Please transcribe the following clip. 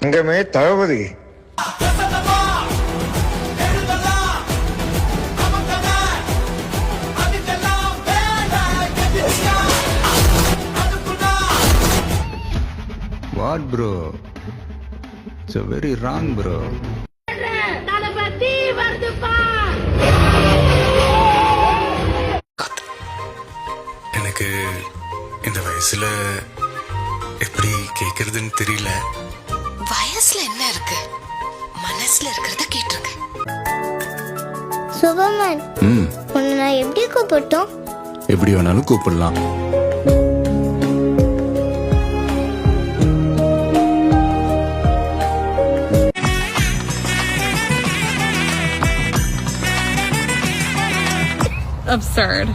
தங்கமே தளபதி. What bro? It's a very wrong bro. எனக்கு இந்த வயசுல எப்படி கேக்குறதுன்னு தெரியல. வயசுல என்ன இருக்கு, மனசுல இருக்கிறத கேட்டிருக்க. சுபமன், உன்னை நான் எப்படி கூப்பிட்டோம்? எப்படி வேணாலும் கூப்பிடலாம். Absurd.